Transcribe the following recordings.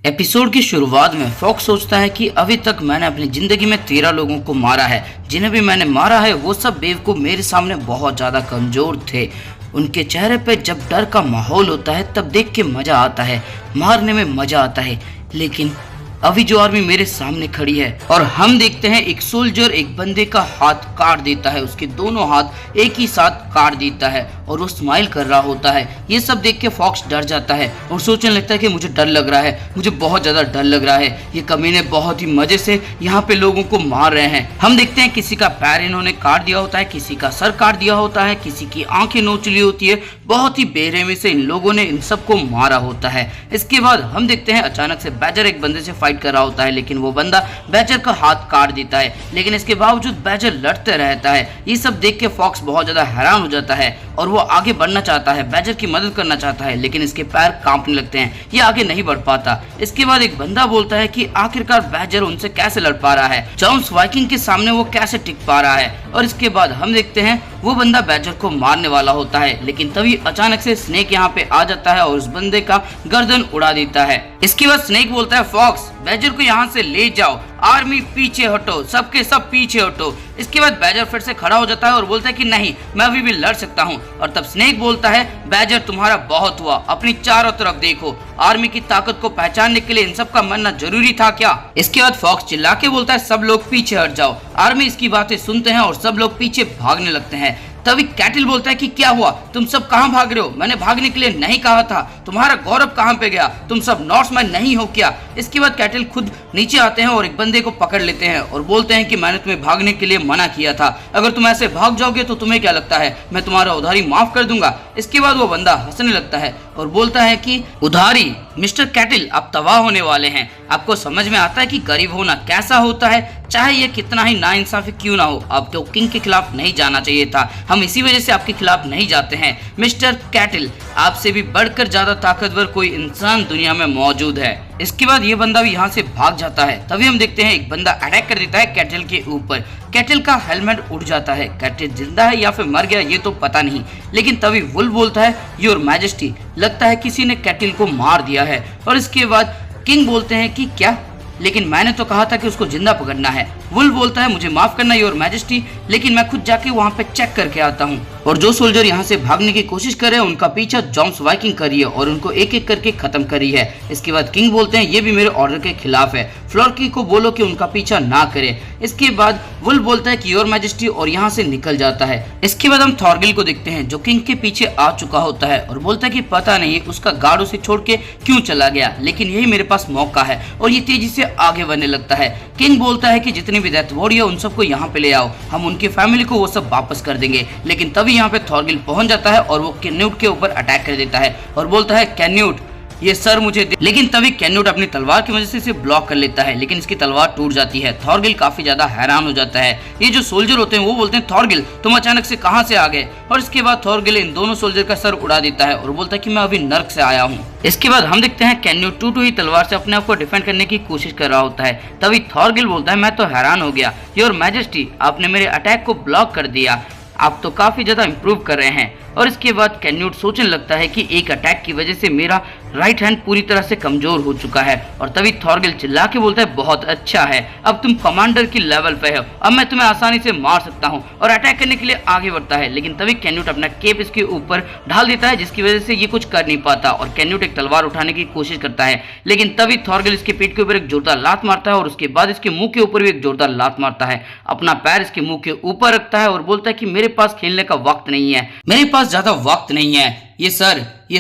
Episode की शुरुआत में फॉक्स सोचता है कि अभी तक मैंने अपनी जिंदगी में 13 लोगों को मारा है। जिन्हें भी मैंने मारा है वो सब बेवकूफ मेरे सामने बहुत ज्यादा कमजोर थे। उनके चेहरे पे जब डर का माहौल होता है तब देख के मजा आता है, मारने में मजा आता है। लेकिन अभी जो आर्मी मेरे सामने खड़ी है और हम देखते हैं एक सोल्जर एक बंदे का हाथ काट देता है, उसके दोनों हाथ एक ही साथ काट देता है और वो स्माइल कर रहा होता है। ये सब देख के फॉक्स डर जाता है और सोचने लगता है कि मुझे डर लग रहा है, मुझे बहुत ज्यादा डर लग रहा है। ये कमीने बहुत ही मजे से यहाँ पे लोगों को मार रहे हैं। हम देखते हैं किसी का पैर इन्होंने काट दिया होता है, किसी का सर काट दिया होता है, किसी की आंखें नोच ली होती है। बहुत ही बेरहमी से इन लोगों ने इन सबको मारा होता है। इसके बाद हम देखते हैं अचानक से बैजर एक बंदे से फाइट कर रहा होता है, लेकिन वो बंदा बैजर का हाथ काट देता है। लेकिन इसके बावजूद बैजर लड़ते रहता है। ये सब देख के फॉक्स बहुत ज्यादा हैरान हो जाता है और वो आगे बढ़ना चाहता है, बैजर की मदद करना चाहता है, लेकिन इसके पैर कांपने लगते हैं, ये आगे नहीं बढ़ पाता। इसके बाद एक बंदा बोलता है कि आखिरकार बैजर उनसे कैसे लड़ पा रहा है, जॉन्स वाइकिंग के सामने वो कैसे टिक पा रहा है। और इसके बाद हम देखते हैं वो बंदा बैजर को मारने वाला होता है, लेकिन तभी अचानक से स्नेक यहाँ पे आ जाता है और उस बंदे का गर्दन उड़ा देता है। इसके बाद स्नेक बोलता है फॉक्स बैजर को यहाँ से ले जाओ, आर्मी पीछे हटो, सबके सब पीछे हटो। इसके बाद बैजर फिर से खड़ा हो जाता है और बोलता है कि नहीं, मैं अभी भी लड़ सकता हूँ। और तब स्नेक बोलता है बैजर तुम्हारा बहुत हुआ, अपनी चारों तरफ देखो, आर्मी की ताकत को पहचानने के लिए इन सब का मरना जरूरी था क्या। इसके बाद फॉक्स चिल्ला के बोलता है सब लोग पीछे हट जाओ। आर्मी इसकी बातें सुनते हैं और सब लोग पीछे भागने लगते हैं। तभी कैटल बोलता है कि क्या हुआ, तुम सब कहां भाग रहे हो, मैंने भागने के लिए नहीं कहा था, तुम्हारा गौरव कहां पे गया, तुम सब नॉर्समैन नहीं हो क्या। इसके बाद कैटल खुद नीचे आते हैं और एक बंदे को पकड़ लेते हैं और बोलते हैं कि मैंने तुम्हें भागने के लिए मना किया था, अगर तुम ऐसे भाग जाओगे तो तुम्हें क्या लगता है मैं तुम्हारा उधारी माफ कर दूंगा। इसके बाद वो बंदा हंसने लगता है और बोलता है कि उधारी मिस्टर कैटल आप तबाह होने वाले हैं, आपको समझ में आता है कि गरीब होना कैसा होता है, चाहे ये कितना ही नाइंसाफी क्यों ना हो। आपको किंग के खिलाफ नहीं जाना चाहिए था, हम इसी वजह से आपके खिलाफ नहीं जाते हैं। मिस्टर कैटल आपसे भी बढ़कर ज्यादा ताकतवर कोई इंसान दुनिया में मौजूद है। इसके बाद ये बंदा भी यहाँ से भाग जाता है। तभी हम देखते हैं एक बंदा अटैक कर देता है कैटल के ऊपर। कैटल का हेलमेट उड़ जाता है। कैटल जिंदा है या फिर मर गया ये तो पता नहीं, लेकिन तभी वुल्फ बोलता है योर मैजेस्टी, लगता है किसी ने कैटल को मार दिया है। और इसके बाद किंग बोलते हैं कि क्या, लेकिन मैंने तो कहा था कि उसको जिंदा पकड़ना है। वुल्फ बोलता है मुझे माफ करना योर मैजेस्टी, लेकिन मैं खुद जाके वहाँ पे चेक करके आता हूँ। और जो सोल्जर यहाँ से भागने की कोशिश कर रहे हैं उनका पीछा जॉन्स वाइकिंग करी है और उनको एक एक करके खत्म करी है। इसके बाद किंग बोलते हैं ये भी मेरे ऑर्डर के खिलाफ है, फ्लोरकी को बोलो कि उनका पीछा ना करे। इसके बाद वुल्फ बोलता है कि योर मैजेस्टी और यहाँ से निकल जाता है। इसके बाद हम थॉर्गिल को देखते हैं जो किंग के पीछे आ चुका होता है और बोलता है कि पता नहीं उसका गार्ड उसे छोड़ के क्यों चला गया, लेकिन यही मेरे पास मौका है। और ये तेजी से आगे बढ़ने लगता है। किंग बोलता है कि जितनी भी डेथ बॉडी है उन सबको यहाँ पे ले आओ, हम उनकी फैमिली को वो सब वापस कर देंगे। लेकिन तभी यहाँ पे थॉर्गिल पहुंच जाता है और वो कैन्यूट के ऊपर अटैक कर देता है और बोलता है कैन्यूट ये सर मुझे दे। लेकिन तभी कैन्यूट अपनी तलवार की वजह से इसे ब्लॉक कर लेता है, लेकिन इसकी तलवार टूट जाती है। थॉर्गिल काफी ज्यादा हैरान हो जाता है। ये जो सोल्जर होते हैं वो बोलते हैं थॉर्गिल तुम अचानक से कहां से आ गए। और इसके बाद थॉर्गिल इन दोनों सोल्जर का सर उड़ा देता है और बोलता है कि मैं अभी नर्क से आया हूँ। इसके बाद हम देखते हैं कैन्यूट टूटी हुई तलवार से अपने आप को डिफेंड करने की कोशिश कर रहा होता है। तभी थॉर्गिल बोलता है मैं तो हैरान हो गया योर मैजेस्टी, आपने मेरे अटैक को ब्लॉक कर दिया, आप तो काफी ज्यादा इम्प्रूव कर रहे हैं। और इसके बाद कैन्यूट सोचने लगता है कि एक अटैक की वजह से मेरा राइट हैंड पूरी तरह से कमजोर हो चुका है। और तभी थॉर्गिल चिल्ला के बोलता है बहुत अच्छा है, अब तुम कमांडर की लेवल पे हो, अब मैं तुम्हें आसानी से मार सकता हूँ। और अटैक करने के लिए आगे बढ़ता है, लेकिन तभी कैन्यूट अपना केप इसके ऊपर ढाल देता है जिसकी वजह से ये कुछ कर नहीं पाता। और कैन्यूट एक तलवार उठाने की कोशिश करता है, लेकिन तभी थॉर्गिल इसके पीठ के ऊपर एक जोरदार लात मारता है और उसके बाद इसके मुंह के ऊपर भी एक जोरदार लात मारता है। अपना पैर इसके मुंह के ऊपर रखता है और बोलता है कि मेरे पास खेलने का वक्त नहीं है, मेरे पास ज्यादा वक्त नहीं है, ये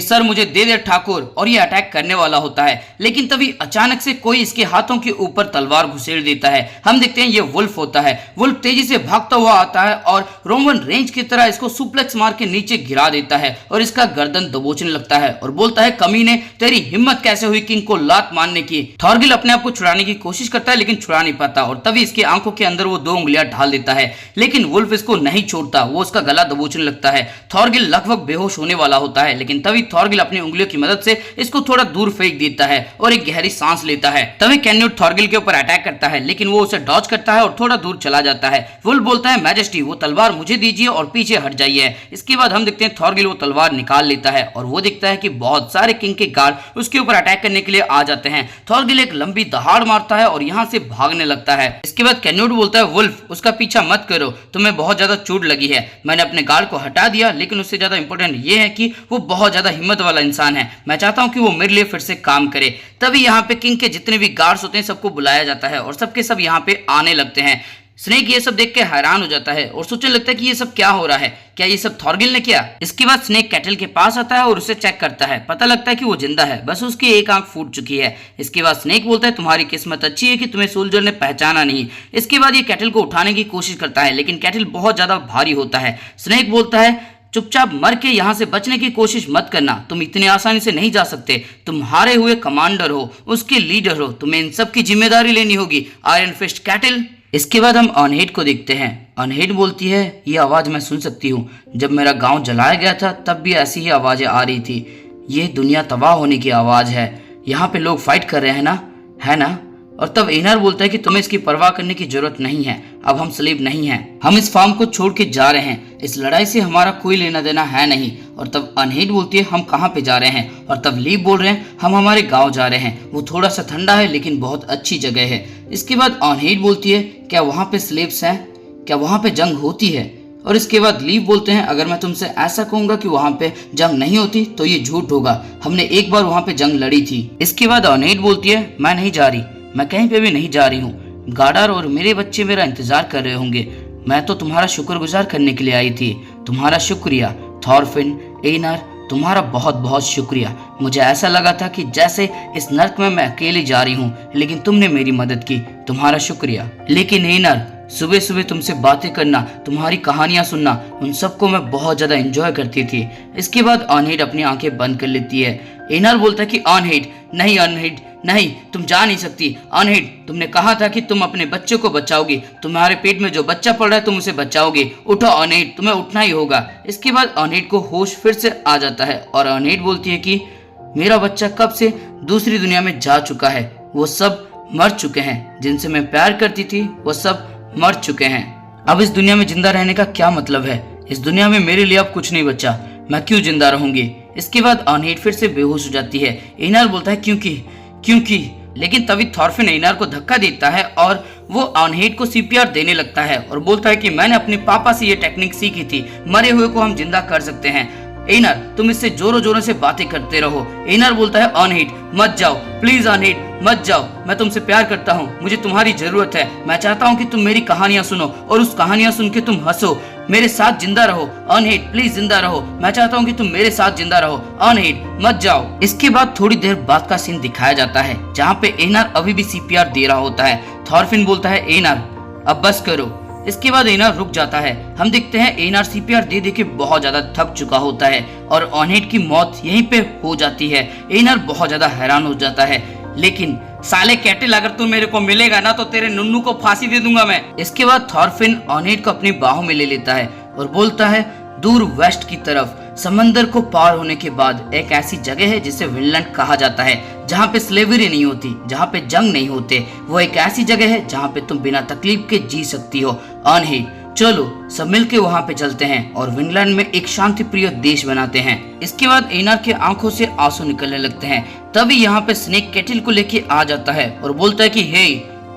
सर मुझे दे दे ठाकुर। और ये अटैक करने वाला होता है, लेकिन तभी अचानक से कोई इसके हाथों के ऊपर तलवार घुसेड़ देता है। हम देखते हैं ये वुल्फ होता है। वुल्फ तेजी से भागता हुआ आता है और रोमन रेंज की तरह इसको सुप्लेक्स मार के नीचे गिरा देता है और इसका गर्दन दबोचने लगता है और बोलता है कमीने तेरी हिम्मत कैसे हुई किंग को लात मारने की। थॉर्गिल अपने आप को छुड़ाने की कोशिश करता है लेकिन छुड़ा नहीं पाता और तभी इसकी आंखों के अंदर वो 2 उंगलियां ढाल देता है, लेकिन वुल्फ इसको नहीं छोड़ता, वो उसका गला दबोचने लगता है। थॉर्गिल लगभग बेहोश होने वाला होता है, लेकिन तभी थॉरगिल अपनी उंगलियों की मदद से इसको थोड़ा दूर फेंक देता है और एक गहरी सांस लेता है। तभी कैन्यूट थॉरगिल के ऊपर अटैक करता है, लेकिन वो उसे डॉज करता है और थोड़ा दूर चला जाता है। वुल्फ बोलता है मैजेस्टी वो तलवार मुझे दीजिए और पीछे हट जाइए। इसके बाद हम देखते हैं थॉरगिल वो तलवार निकाल लेता है और वो दिखता है कि बहुत सारे किंग के गार्ड उसके ऊपर अटैक करने के लिए आ जाते हैं। थॉरगिल एक लंबी दहाड़ मारता है और यहाँ से भागने लगता है। इसके बाद कैन्यूट बोलता है वुल्फ उसका पीछा मत करो, तुम्हें बहुत ज्यादा चोट लगी है। मैंने अपने गार्ड को हटा दिया, लेकिन उससे ज्यादा इंपॉर्टेंट ये है कि वो बहुत ज्यादा हिम्मत वाला इंसान है। मैं चाहता हूँ कि वो मेरे लिए फिर से काम करे। तभी यहाँ पे किंग के जितने भी गार्ड्स होते हैं सबको बुलाया जाता है और सबके सब यहाँ पे आने लगते हैं। स्नेक ये सब देख के हैरान हो जाता है और सोचने लगता है कि ये सब क्या हो रहा है, क्या ये सब थॉरगिल ने किया। इसके बाद स्नेक कैटल के पास आता है और उसे चेक करता है। पता लगता है कि वो जिंदा है, बस उसकी एक आंख फूट चुकी है। इसके बाद स्नेक बोलता है तुम्हारी किस्मत अच्छी है कि तुम्हें सोल्जर ने पहचाना नहीं। इसके बाद ये कैटल को उठाने की कोशिश करता है, लेकिन कैटल बहुत ज्यादा भारी होता है। स्नेक बोलता है चुपचाप मर के यहाँ से बचने की कोशिश मत करना, तुम इतनी आसानी से नहीं जा सकते। तुम हारे हुए कमांडर हो, उसके लीडर हो, तुम्हें इन सब की जिम्मेदारी लेनी होगी। Iron fist cattle. इसके बाद हम अनहेड को देखते हैं। अनहेड बोलती है ये आवाज मैं सुन सकती हूँ, जब मेरा गांव जलाया गया था तब भी ऐसी ही आवाजें आ रही थी। ये दुनिया तबाह होने की आवाज है, यहाँ पे लोग फाइट कर रहे हैं ना, है ना। और तब एनर बोलता है कि तुम्हें इसकी परवाह करने की जरूरत नहीं है, अब हम स्लेव नहीं हैं, हम इस फार्म को छोड़ के जा रहे हैं, इस लड़ाई से हमारा कोई लेना देना है नहीं। और तब अनहेड बोलती है हम कहाँ पे जा रहे हैं, और तब लीव बोल रहे हैं हम हमारे गांव जा रहे हैं, वो थोड़ा सा ठंडा है लेकिन बहुत अच्छी जगह है। इसके बाद अनहेड बोलती है क्या वहाँ पे स्लेव्स हैं, क्या वहाँ पे जंग होती है। और इसके बाद लीव बोलते हैं अगर मैं तुमसे ऐसा कहूंगा कि वहाँ पे जंग नहीं होती तो ये झूठ होगा, हमने एक बार वहाँ पे जंग लड़ी थी। इसके बाद अनहेड बोलती है मैं नहीं जा रही, मैं कहीं पे भी नहीं जा रही हूँ, गार्डर और मेरे बच्चे मेरा इंतजार कर रहे होंगे, मैं तो तुम्हारा शुक्रगुजार करने के लिए आई थी। तुम्हारा शुक्रिया थॉरफिन, एनर, तुम्हारा बहुत बहुत शुक्रिया। मुझे ऐसा लगा था कि जैसे इस नर्क में मैं अकेली जा रही हूँ, लेकिन तुमने मेरी मदद की, तुम्हारा शुक्रिया। लेकिन एनर सुबह सुबह तुमसे बातें करना, तुम्हारी कहानियां सुनना, उन सबको मैं बहुत ज्यादा एंजॉय करती थी। इसके बाद अनहेड अपनी आंखें बंद कर लेती है। एनर बोलता है कि अनहेड नहीं, अनहेड नहीं, तुम जा नहीं सकती। अनहेड तुमने कहा था कि तुम अपने बच्चे को बचाओगी, तुम्हारे पेट में जो बच्चा पड़ रहा है तुम उसे बचाओगे, उठो अनहेड, तुम्हें उठना ही होगा। इसके बाद अनहेड को होश फिर से आ जाता है और अनहेड बोलती है कि मेरा बच्चा कब से दूसरी दुनिया में जा चुका है, वो सब मर चुके हैं, जिनसे मैं प्यार करती थी वो सब मर चुके हैं। अब इस दुनिया में जिंदा रहने का क्या मतलब है, इस दुनिया में मेरे लिए अब कुछ नहीं बचा, मैं क्यों जिंदा रहूंगी। इसके बाद अनहेड फिर से बेहोश हो जाती है। एनर बोलता है क्योंकि लेकिन तभी थॉरफिन एनर को धक्का देता है और वो अनहेड को सीपीआर देने लगता है और बोलता है कि मैंने अपने पापा से ये टेक्निक सीखी थी, मरे हुए को हम जिंदा कर सकते हैं। एनर तुम इससे जोरों जोरों से बातें करते रहो। एनर बोलता है अनहेड मत जाओ, प्लीज अनहेड मत जाओ, मैं तुमसे प्यार करता हूँ, मुझे तुम्हारी जरूरत है, मैं चाहता हूँ कि तुम मेरी कहानियां सुनो और उस कहानियां सुन के तुम हंसो, मेरे साथ जिंदा रहो। अनहेड प्लीज जिंदा रहो, मैं चाहता हूँ कि तुम मेरे साथ जिंदा रहो, अनहेड मत जाओ। इसके बाद थोड़ी देर बाद का सीन दिखाया जाता है जहाँ पे एनर अभी भी सीपीआर दे रहा होता है। थॉरफिन बोलता है एनर अब बस करो। इसके बाद एनर रुक जाता है। हम देखते हैं एनर सीपीआर दे दे के बहुत ज्यादा थक चुका होता है और अनहेड की मौत यहीं पे हो जाती है। एनर बहुत ज्यादा हैरान हो जाता है, लेकिन साले कैटल अगर तू मेरे को मिलेगा ना तो तेरे नुन्नू को फांसी दे दूंगा मैं। इसके बाद थॉरफिन अनहेड को अपनी बाहों में ले लेता है और बोलता है दूर वेस्ट की तरफ समंदर को पार होने के बाद एक ऐसी जगह है जिसे विनलैंड कहा जाता है, जहाँ पे स्लेवरी नहीं होती, जहाँ पे जंग नहीं होते, वो एक ऐसी जगह है जहाँ पे तुम बिना तकलीफ के जी सकती हो। अनहेड चलो सब मिलके वहाँ पे चलते हैं और विनलैंड में एक शांति प्रिय देश बनाते हैं। इसके बाद एनर के आंखों से आंसू निकलने लगते हैं। तभी यहाँ पे स्नेक कैटल को लेके आ जाता है और बोलता है कि हे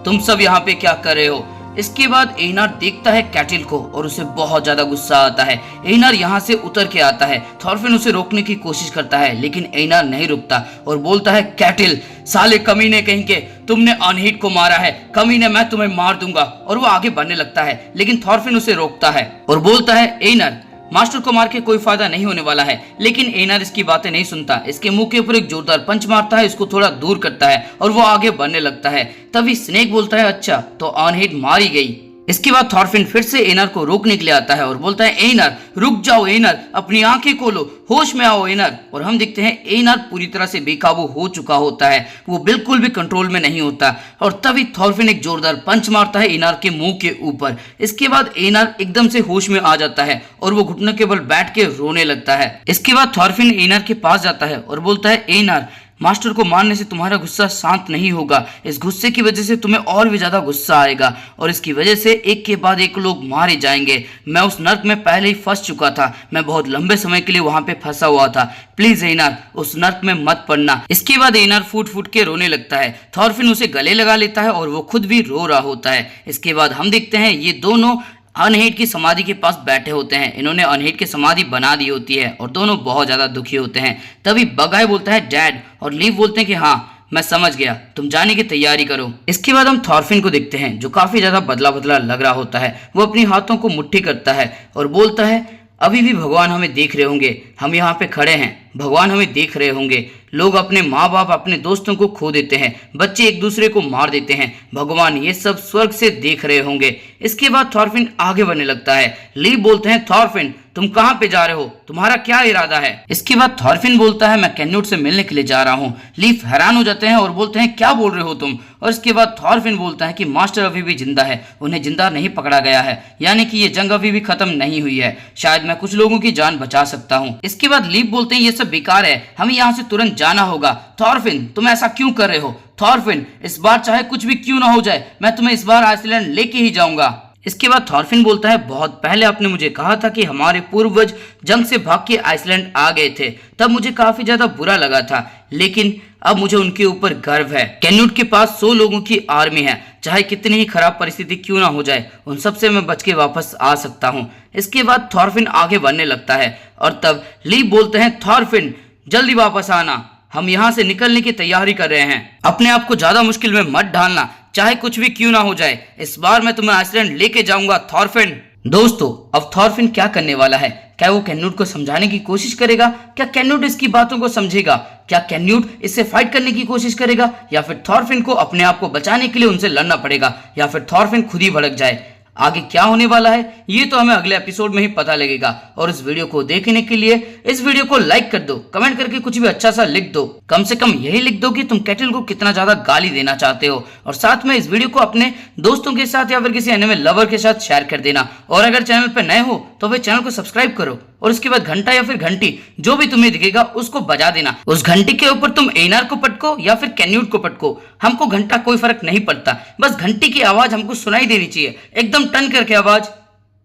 तुम सब यहाँ पे क्या कर रहे हो। इसके बाद एनर देखता है कैटल को और उसे बहुत ज्यादा गुस्सा आता है। एनर यहाँ से उतर के आता है। थॉरफिन उसे रोकने की कोशिश करता है, लेकिन एनर नहीं रुकता और बोलता है कैटल साले कमीने कहीं के, तुमने अनहेड को मारा है, कमीने मैं तुम्हें मार दूंगा। और वो आगे बढ़ने लगता है, लेकिन थॉरफिन उसे रोकता है और बोलता है एनर मास्टर को मार के कोई फायदा नहीं होने वाला है। लेकिन एनर इसकी बातें नहीं सुनता, इसके मुंह के ऊपर एक जोरदार पंच मारता है, इसको थोड़ा दूर करता है और वो आगे बढ़ने लगता है। तभी स्नेक बोलता है अच्छा तो अनहेड मारी गई। इसके बाद थॉरफिन फिर से एनर को रोकने के लिए आता है और बोलता है एनर रुक जाओ, एनर अपनी आंखें खोलो, होश में आओ एनर। और हम देखते हैं एनर पूरी तरह से बेकाबू हो चुका होता है, वो बिल्कुल भी कंट्रोल में नहीं होता। और तभी थॉरफिन एक जोरदार पंच मारता है एनर के मुंह के ऊपर। इसके बाद एनर एकदम से होश में आ जाता है और वो घुटनों के बल बैठ के रोने लगता है। इसके बाद थॉरफिन एनर के पास जाता है और बोलता है एनर मास्टर को मारने से तुम्हारा गुस्सा शांत नहीं होगा, इस गुस्से की वजह से तुम्हें और भी ज्यादा गुस्सा आएगा और इसकी वजह से एक के बाद एक लोग मारे जाएंगे। मैं उस नर्क में पहले ही फंस चुका था, मैं बहुत लंबे समय के लिए वहां पे फंसा हुआ था, प्लीज एनर उस नर्क में मत पड़ना। इसके बाद एनर फूट फूट के रोने लगता है। थॉरफिन उसे गले लगा लेता है और वो खुद भी रो रहा होता है। इसके बाद हम देखते हैं ये दोनों अनहेड की समाधि के पास बैठे होते हैं। इन्होंने अनहेड की समाधि बना दी होती है और दोनों बहुत ज्यादा दुखी होते हैं। तभी बगाई बोलता है डैड और लीव बोलते हैं कि हाँ मैं समझ गया, तुम जाने की तैयारी करो। इसके बाद हम थॉरफिन को देखते हैं जो काफी ज्यादा बदला बदला लग रहा होता है। वो अपनी हाथों को मुट्ठी करता है और बोलता है अभी भी भगवान हमें देख रहे होंगे, हम यहाँ पे खड़े हैं, भगवान हमें देख रहे होंगे। लोग अपने माँ बाप अपने दोस्तों को खो देते हैं, बच्चे एक दूसरे को मार देते हैं, भगवान ये सब स्वर्ग से देख रहे होंगे। इसके बाद थॉरफिन आगे बढ़ने लगता है। लीव बोलते हैं थॉरफिन तुम कहाँ पे जा रहे हो, तुम्हारा क्या इरादा है। इसके बाद थॉरफिन बोलता है मैं कैन्यूट से मिलने के लिए जा रहा हूँ। लीव हैरान हो जाते हैं और बोलते हैं क्या बोल रहे हो तुम। और इसके बाद थॉरफिन बोलता है कि मास्टर अभी भी जिंदा है, उन्हें जिंदा नहीं पकड़ा गया है, यानी कि ये जंग अभी भी खत्म नहीं हुई है, शायद मैं कुछ लोगों की जान बचा सकता हूँ। इसके बाद लीव बोलते हैं ये सब बेकार है, हमें यहाँ से तुरंत जाना होगा। थॉरफिन तुम ऐसा क्यों कर रहे हो। थॉरफिन इस बार चाहे कुछ भी क्यों ना हो जाए, मैं तुम्हें इस बार आइसलैंड लेके ही जाऊंगा। इसके बाद थॉरफिन बोलता है बहुत पहले आपने मुझे कहा था कि हमारे पूर्वज जंग से भाग के आइसलैंड आ गए थे, तब मुझे काफी ज्यादा बुरा लगा था, लेकिन अब मुझे उनके ऊपर गर्व है। कैन्यूट के पास 100 लोगों की आर्मी है, चाहे कितनी ही खराब परिस्थिति क्यों ना हो जाए, उन सबसे मैं बच के वापस आ सकता हूँ। इसके बाद थॉरफिन आगे बढ़ने लगता है और तब लीव बोलते हैं थॉरफिन जल्दी वापस आना, हम यहाँ से निकलने की तैयारी कर रहे हैं, अपने आप को ज्यादा मुश्किल में मत डालना, चाहे कुछ भी क्यों ना हो जाए, इस बार मैं तुम्हें आइसलैंड लेके जाऊंगा थॉरफिन। दोस्तों अब थॉरफिन क्या करने वाला है, क्या वो कैन्यूट को समझाने की कोशिश करेगा, क्या कैन्यूट इसकी बातों को समझेगा, क्या कैन्यूट इससे फाइट करने की कोशिश करेगा, या फिर थॉरफिन को अपने आप को बचाने के लिए उनसे लड़ना पड़ेगा, या फिर थॉरफिन खुद ही भड़क जाए। आगे क्या होने वाला है ये तो हमें अगले एपिसोड में ही पता लगेगा। और इस वीडियो को देखने के लिए इस वीडियो को लाइक कर दो, कमेंट करके कुछ भी अच्छा सा लिख दो, कम से कम यही लिख दो कि तुम कैटल को कितना ज्यादा गाली देना चाहते हो, और साथ में इस वीडियो को अपने दोस्तों के साथ या फिर किसी एनिमे लवर के साथ शेयर कर देना। और अगर चैनल पर नए हो तो फिर चैनल को सब्सक्राइब करो और उसके बाद घंटा या फिर घंटी जो भी तुम्हें दिखेगा उसको बजा देना। उस घंटी के ऊपर तुम एनआर को पटको या फिर कैन्यूट को पटको, हमको घंटा कोई फर्क नहीं पड़ता, बस घंटी की आवाज हमको सुनाई देनी चाहिए, एकदम टन करके आवाज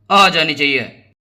आ जानी चाहिए।